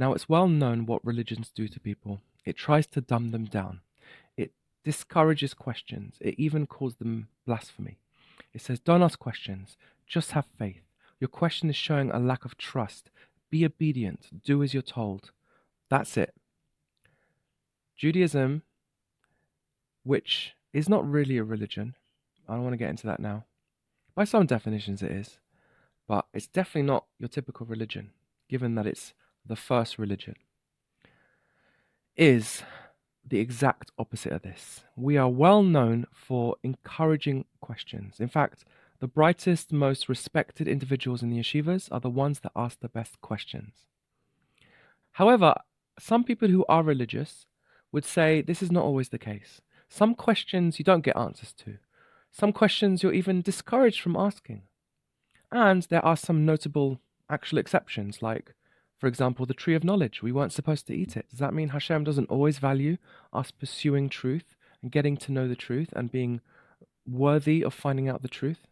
Now, it's well known what religions do to people. It tries to dumb them down. It discourages questions. It even calls them blasphemy. It says, don't ask questions, just have faith. Your question is showing a lack of trust. Be obedient, do as you're told. That's it. Judaism, which is not really a religion, I don't want to get into that now. By some definitions it is, but it's definitely not your typical religion, given that it's the first religion, is the exact opposite of this. We are well known for encouraging questions. In fact, the brightest, most respected individuals in the yeshivas are the ones that ask the best questions. However, some people who are religious would say this is not always the case. Some questions you don't get answers to. Some questions you're even discouraged from asking. And there are some notable actual exceptions, like, for example, the tree of knowledge. We weren't supposed to eat it. Does that mean Hashem doesn't always value us pursuing truth and getting to know the truth and being worthy of finding out the truth?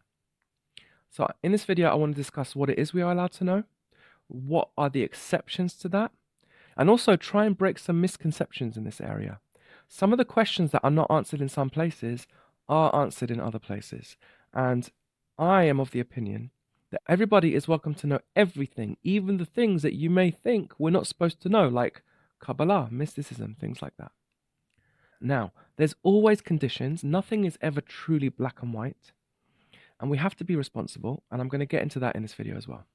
So in this video, I want to discuss what it is we are allowed to know, what are the exceptions to that, and also try and break some misconceptions in this area. Some of the questions that are not answered in some places are answered in other places. And I am of the opinion that everybody is welcome to know everything, even the things that you may think we're not supposed to know, like Kabbalah, mysticism, things like that. Now, there's always conditions. Nothing is ever truly black and white. And we have to be responsible, and I'm going to get into that in this video as well.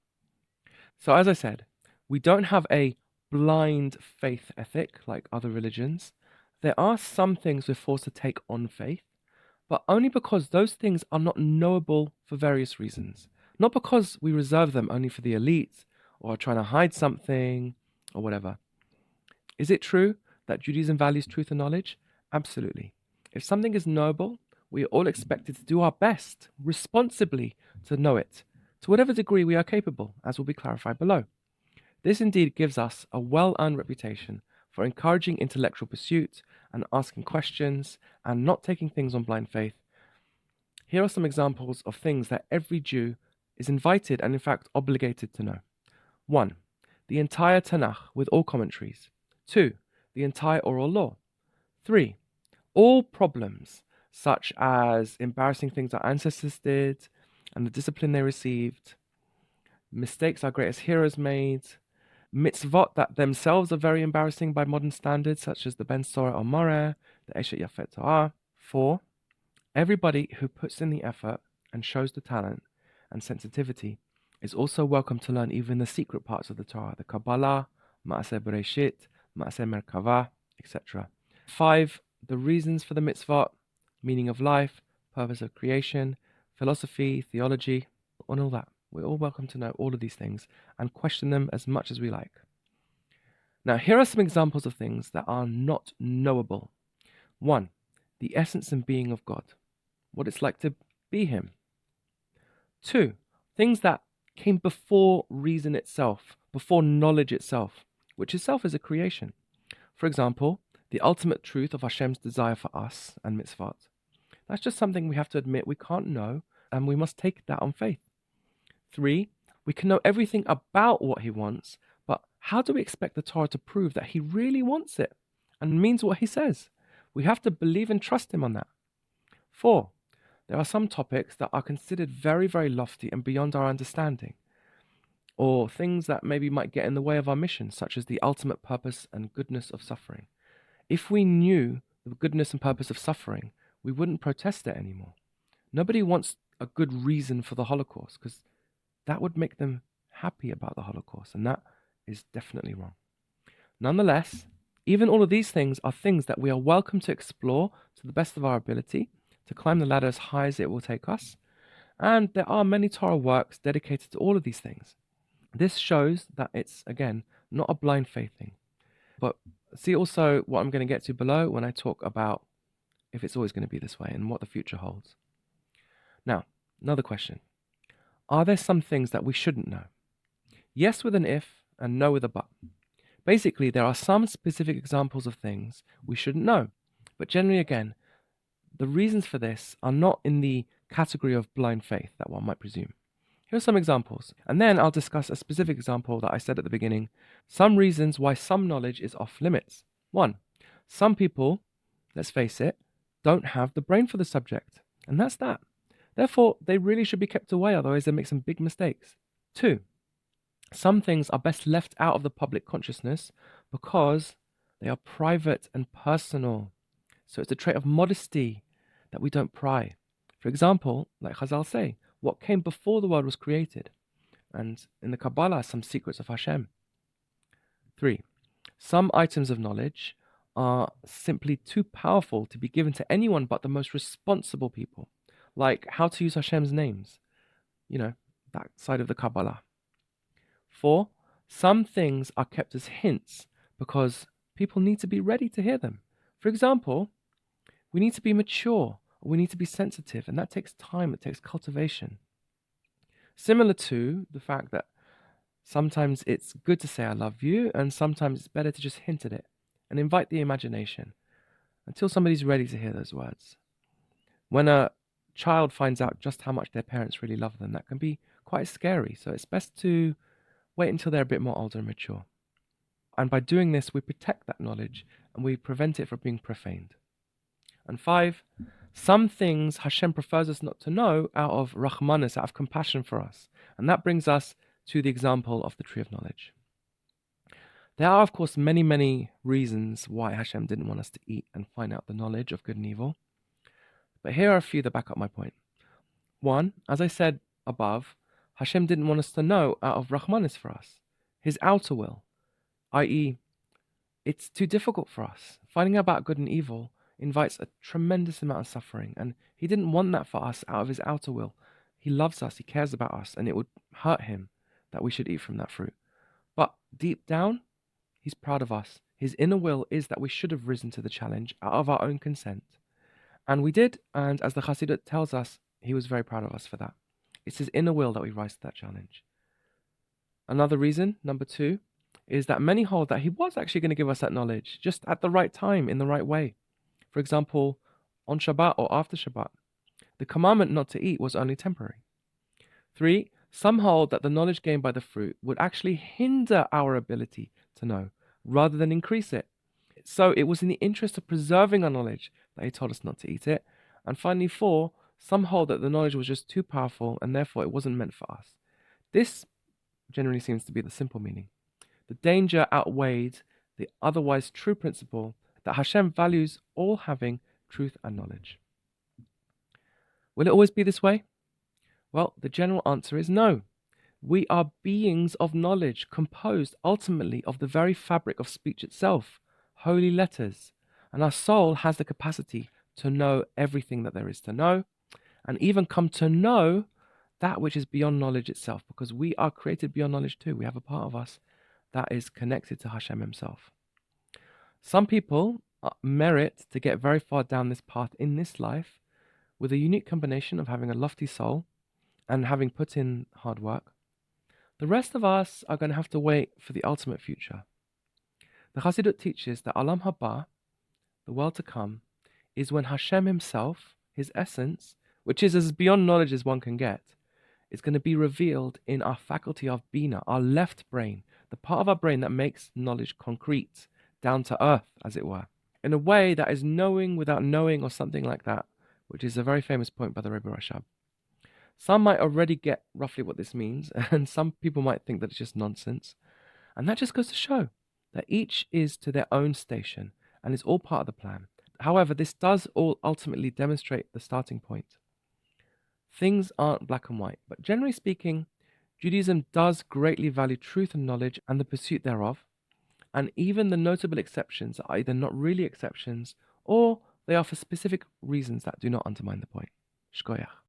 So as I said, we don't have a blind faith ethic like other religions. There are some things we're forced to take on faith, but only because those things are not knowable for various reasons. Not because we reserve them only for the elite or are trying to hide something or whatever. Is it true that Judaism values truth and knowledge? Absolutely. If something is knowable, we are all expected to do our best, responsibly, to know it, to whatever degree we are capable, as will be clarified below. This indeed gives us a well-earned reputation for encouraging intellectual pursuit and asking questions and not taking things on blind faith. Here are some examples of things that every Jew is invited and in fact obligated to know. 1. The entire Tanakh with all commentaries. 2. The entire oral law. 3. All problems, such as embarrassing things our ancestors did and the discipline they received, mistakes our greatest heroes made, mitzvot that themselves are very embarrassing by modern standards, such as the Ben Sorah or Moreh, the Eshet Yafet Torah. 4. Everybody who puts in the effort and shows the talent and sensitivity is also welcome to learn even the secret parts of the Torah, the Kabbalah, Ma'aseh Bereshit, Ma'aseh Merkavah, etc. 5. The reasons for the mitzvot, meaning of life, purpose of creation, philosophy, theology, and all that. We're all welcome to know all of these things and question them as much as we like. Now, here are some examples of things that are not knowable. 1. The essence and being of God, what it's like to be Him. 2. Things that came before reason itself, before knowledge itself, which itself is a creation. For example, the ultimate truth of Hashem's desire for us and mitzvot. That's just something we have to admit we can't know, and we must take that on faith. 3. We can know everything about what He wants, but how do we expect the Torah to prove that He really wants it and means what He says? We have to believe and trust Him on that. 4. There are some topics that are considered very, very lofty and beyond our understanding, or things that maybe might get in the way of our mission, such as the ultimate purpose and goodness of suffering. If we knew the goodness and purpose of suffering, we wouldn't protest it anymore. Nobody wants a good reason for the Holocaust, because that would make them happy about the Holocaust, and that is definitely wrong. Nonetheless, even all of these things are things that we are welcome to explore to the best of our ability, to climb the ladder as high as it will take us. And there are many Torah works dedicated to all of these things. This shows that it's, again, not a blind faith thing. But see also what I'm going to get to below when I talk about if it's always going to be this way and what the future holds. Now, another question. Are there some things that we shouldn't know? Yes with an if and no with a but. Basically, there are some specific examples of things we shouldn't know. But generally, again, the reasons for this are not in the category of blind faith that one might presume. Here are some examples, and then I'll discuss a specific example that I said at the beginning. Some reasons why some knowledge is off limits. 1. Some people, let's face it, don't have the brain for the subject, and that's that. Therefore, they really should be kept away, otherwise they make some big mistakes. 2. Some things are best left out of the public consciousness because they are private and personal. So it's a trait of modesty that we don't pry. For example, like Chazal say, what came before the world was created. And in the Kabbalah, some secrets of Hashem. 3. Some items of knowledge are simply too powerful to be given to anyone but the most responsible people. Like how to use Hashem's names. That side of the Kabbalah. 4. Some things are kept as hints because people need to be ready to hear them. For example, we need to be mature, or we need to be sensitive, and that takes time, it takes cultivation. Similar to the fact that sometimes it's good to say I love you, and sometimes it's better to just hint at it and invite the imagination until somebody's ready to hear those words. When a child finds out just how much their parents really love them, that can be quite scary. So it's best to wait until they're a bit more older and mature. And by doing this, we protect that knowledge and we prevent it from being profaned. And 5, some things Hashem prefers us not to know out of Rahmanis, out of compassion for us. And that brings us to the example of the tree of knowledge. There are, of course, many, many reasons why Hashem didn't want us to eat and find out the knowledge of good and evil. But here are a few that back up my point. 1, as I said above, Hashem didn't want us to know out of Rahmanis for us, his outer will, i.e., it's too difficult for us. Finding out about good and evil invites a tremendous amount of suffering, and he didn't want that for us out of his outer will. He loves us, he cares about us, and it would hurt him that we should eat from that fruit. But deep down, he's proud of us. His inner will is that we should have risen to the challenge out of our own consent. And we did, and as the Hasidut tells us, he was very proud of us for that. It's his inner will that we rise to that challenge. Another reason, number 2, is that many hold that he was actually going to give us that knowledge, just at the right time, in the right way. For example, on Shabbat or after Shabbat. The commandment not to eat was only temporary. 3, some hold that the knowledge gained by the fruit would actually hinder our ability to know, rather than increase it. So it was in the interest of preserving our knowledge that he told us not to eat it. And finally, 4, some hold that the knowledge was just too powerful and therefore it wasn't meant for us. This generally seems to be the simple meaning. The danger outweighed the otherwise true principle that Hashem values all having truth and knowledge. Will it always be this way? Well, the general answer is no. We are beings of knowledge, composed ultimately of the very fabric of speech itself, holy letters, and our soul has the capacity to know everything that there is to know, and even come to know that which is beyond knowledge itself, because we are created beyond knowledge too. We have a part of us that is connected to Hashem himself. Some people merit to get very far down this path in this life with a unique combination of having a lofty soul and having put in hard work. The rest of us are going to have to wait for the ultimate future. The Hasidut teaches that Alam Haba, the world to come, is when Hashem himself, his essence, which is as beyond knowledge as one can get, is going to be revealed in our faculty of Bina, our left brain, the part of our brain that makes knowledge concrete, down to earth, as it were, in a way that is knowing without knowing or something like that, which is a very famous point by the Rebbe Rashab. Some might already get roughly what this means, and some people might think that it's just nonsense. And that just goes to show that each is to their own station and is all part of the plan. However, this does all ultimately demonstrate the starting point. Things aren't black and white, but generally speaking, Judaism does greatly value truth and knowledge and the pursuit thereof, and even the notable exceptions are either not really exceptions or they are for specific reasons that do not undermine the point. Shkoyach.